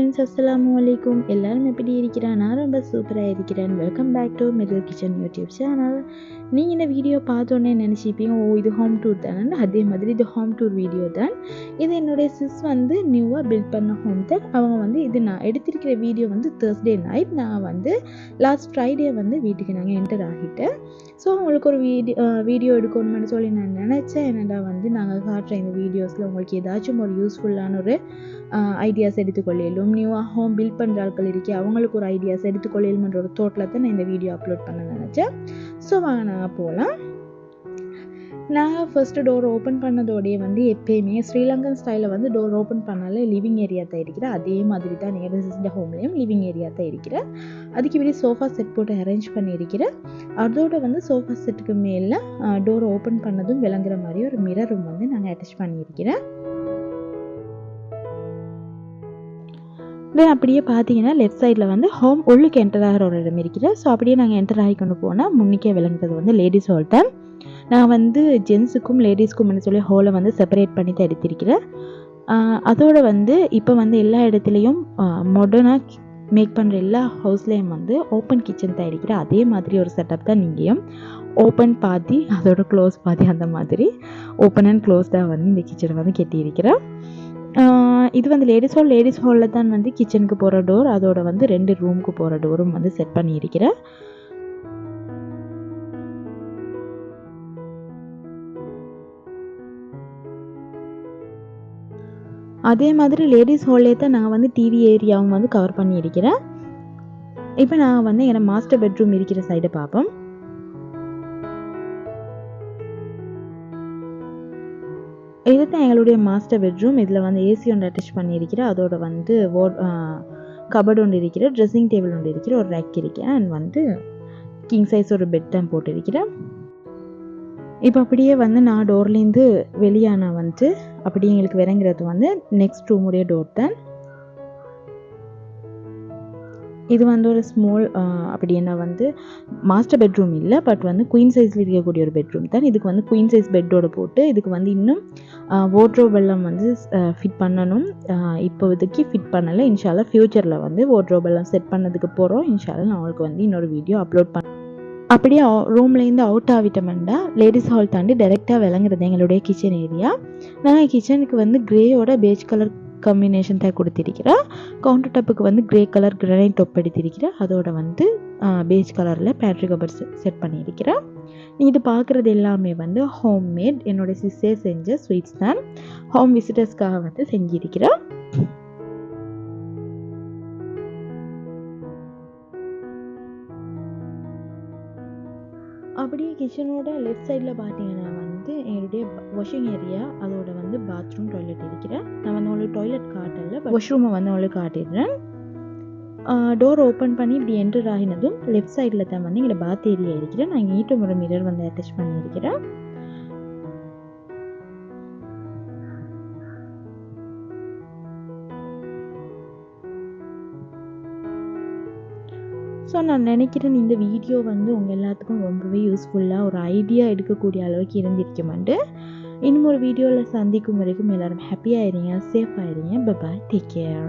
Friends, அஸ்ஸலாமு அலைக்கும். எல்லாரும் எப்படி இருக்கிறேன்? நான் ரொம்ப சூப்பராக இருக்கிறேன். Welcome back to middle kitchen YouTube channel. நீங்கள் இந்த வீடியோ பார்த்தோன்னே நினச்சிப்பீங்க, ஓ இது ஹோம் டூர் தானே. அதே மாதிரி இது ஹோம் டூர் வீடியோ தான். இது என்னுடைய சிஸ் வந்து நியூவாக பில்ட் பண்ண ஹோம் தான். அவங்க வந்து இது நான் எடுத்திருக்கிற வீடியோ வந்து தேர்ஸ்டே நைட். நான் வந்து லாஸ்ட் ஃப்ரைடே வந்து வீட்டுக்கு நாங்கள் என்டர் ஆகிட்டேன். ஸோ உங்களுக்கு ஒரு வீடியோ எடுக்கணும்னு சொல்லி நான் நினச்சேன். என்னடா வந்து நாங்கள் காட்டுற இந்த வீடியோஸில் உங்களுக்கு ஏதாச்சும் ஒரு யூஸ்ஃபுல்லான ஒரு ஐடியாஸ் எடுத்துக்கொள்ளும், நியூவாக ஹோம் பில்ட் பண்ணுற ஆட்கள் இருக்கே அவங்களுக்கு ஒரு ஐடியாஸ் எடுத்துக்கொள்ளும்ன்ற ஒரு தோட்டில் தான் நான் இந்த வீடியோ அப்லோட் பண்ண நினச்சேன். ஸோ வாங்க நாங்கள் போகலாம். நாங்கள் ஃபர்ஸ்ட்டு டோர் ஓப்பன் பண்ணதோடையே வந்து எப்பயுமே ஸ்ரீலங்கன் ஸ்டைலில் வந்து டோர் ஓப்பன் பண்ணாலே லிவிங் ஏரியா தான் இருக்கிறேன். அதே மாதிரி தான் எங்கள் சிஸ்டர் ஹோம்லேயும் லிவிங் ஏரியா தான் இருக்கிறேன். அதுக்கு இப்படி சோஃபா செட் போட்டு அரேஞ்ச் பண்ணியிருக்கிறேன். அதோட வந்து சோஃபா செட்டுக்கு மேலே டோர் ஓப்பன் பண்ணதும் விளங்குற மாதிரி ஒரு மிரரும் வந்து நாங்கள் அட்டாச் பண்ணியிருக்கிறேன். தென் அப்படியே பார்த்தீங்கன்னா லெஃப்ட் சைடில் வந்து ஹோம் உள்ளுக்கு என்டர் ஆகிற ஒரு இடம் இருக்கிறேன். ஸோ அப்படியே நாங்கள் என்டர் ஆகி கொண்டு போனால் முன்னிக்கே விளங்குறது வந்து லேடிஸ் ஹால் தான். நான் வந்து ஜென்ஸுக்கும் லேடிஸ்க்கும் சொல்லி ஹாலை வந்து செப்பரேட் பண்ணி தான் எடுத்திருக்கிறேன். அதோடு வந்து இப்போ வந்து எல்லா இடத்துலையும் மாடர்னாக மேக் பண்ணுற எல்லா ஹவுஸ்லேயும் வந்து ஓப்பன் கிச்சன் தான் இருக்கிறேன். அதே மாதிரி ஒரு செட்டப் தான் நீங்களையும் ஓப்பன் பாதி அதோட க்ளோஸ் பாதி அந்த மாதிரி ஓப்பன் அண்ட் க்ளோஸ் தான் வந்து இந்த கிச்சனை வந்து கட்டியிருக்கிறேன். இது வந்து லேடிஸ் ஹாலில் தான் வந்து கிச்சனுக்கு போகிற டோர், அதோட வந்து 2 ரூமுக்கு போகிற டோரும் வந்து செட் பண்ணியிருக்கிறேன். அதே மாதிரி லேடிஸ் ஹால்லே தான் நான் வந்து டிவி ஏரியாவும் வந்து கவர் பண்ணியிருக்கிறேன். இப்போ நான் வந்து என்னோட மாஸ்டர் பெட்ரூம் இருக்கிற சைடை பார்ப்போம். இதுதான் எங்களுடைய மாஸ்டர் பெட்ரூம். இதில் வந்து ஏசி ஒன்று அட்டாச் பண்ணியிருக்கிறேன். அதோட வந்து கபர்டு ஒன்று இருக்கிற, ட்ரெஸ்ஸிங் டேபிள் ஒன்று இருக்கிற, ஒரு ரேக் இருக்கிறேன். அண்ட் வந்து கிங் சைஸ் ஒரு பெட் தான் போட்டிருக்கிறேன். இப்போ அப்படியே வந்து நான் டோர்லேருந்து வெளியான வந்து அப்படியே எங்களுக்கு விளங்குறது வந்து நெக்ஸ்ட் ரூமுடைய டோர் தான். இது வந்து ஒரு ஸ்மால் அப்படின்னா வந்து மாஸ்டர் பெட்ரூம் இல்லை, பட் வந்து குயின் சைஸில் இருக்கக்கூடிய ஒரு பெட்ரூம் தான். இதுக்கு வந்து குயின் சைஸ் பெட்டோடு போட்டு இதுக்கு வந்து இன்னும் வார்ட்ரோப் எல்லாம் வந்து ஃபிட் பண்ணணும். இப்போதைக்கு ஃபிட் பண்ணலை. இன்ஷால்லா ஃப்யூச்சரில் வந்து வார்ட்ரோப் எல்லாம் செட் பண்ணதுக்கு போகிறோம். இன்ஷால்லா நான் உங்களுக்கு வந்து இன்னொரு வீடியோ அப்லோட் பண்ணேன். அப்படியே ரூம்லேருந்து அவுட் ஆகிட்டோம்னா லேடிஸ் ஹால் தாண்டி டைரெக்டாக விளங்குறது எங்களுடைய கிச்சன் ஏரியா. நாங்கள் கிச்சனுக்கு வந்து கிரேயோட பேஜ் கலர் காம்பினேஷன் தான் கொடுத்திருக்கிறேன். கவுண்டர் டாப்புக்கு வந்து கிரே கலர் கிரானைட் டாப் எடுத்திருக்கிறேன். அதோட வந்து பேஜ் கலரில் பேட்ரி கவர் செட் பண்ணியிருக்கிறேன். இது பார்க்குறது எல்லாமே வந்து ஹோம் மேட், என்னோட சிஸ்டே செஞ்ச ஸ்வீட்ஸ் தான். ஹோம் விசிட்டர்ஸ்க்காக வந்து செஞ்சிருக்கிறேன். அப்படியே கிச்சனோட லெஃப்ட் சைடில் பார்த்தீங்கன்னா வந்து எங்களுடைய வாஷிங் ஏரியா, அதோட வந்து பாத்ரூம் டாய்லெட் இருக்கிறேன். நான் வந்து உங்களுக்கு டாய்லெட் காட்டல, வாஷ்ரூமை வந்து உங்களுக்கு காட்டிடுறேன். டோர் ஓப்பன் பண்ணி இப்படி என்டர் ஆகினதும் லெஃப்ட் சைடில் தான் வந்து எங்களை பாத் ஏரியா இருக்கிறேன். நான் நீட்டும் ஒரு மிரர் வந்து அட்டாச் பண்ணியிருக்கிறேன். ஸோ நான் நினைக்கிறேன் இந்த வீடியோ வந்து உங்கள் எல்லாத்துக்கும் ரொம்பவே யூஸ்ஃபுல்லாக ஒரு ஐடியா எடுக்கக்கூடிய அளவுக்கு இருந்திருக்குமெண்டு. இன்னும் ஒரு வீடியோவில் சந்திக்கும் வரைக்கும் எல்லோரும் ஹாப்பியாக இருங்க, சேஃபாக இருங்க. Bye bye, take care.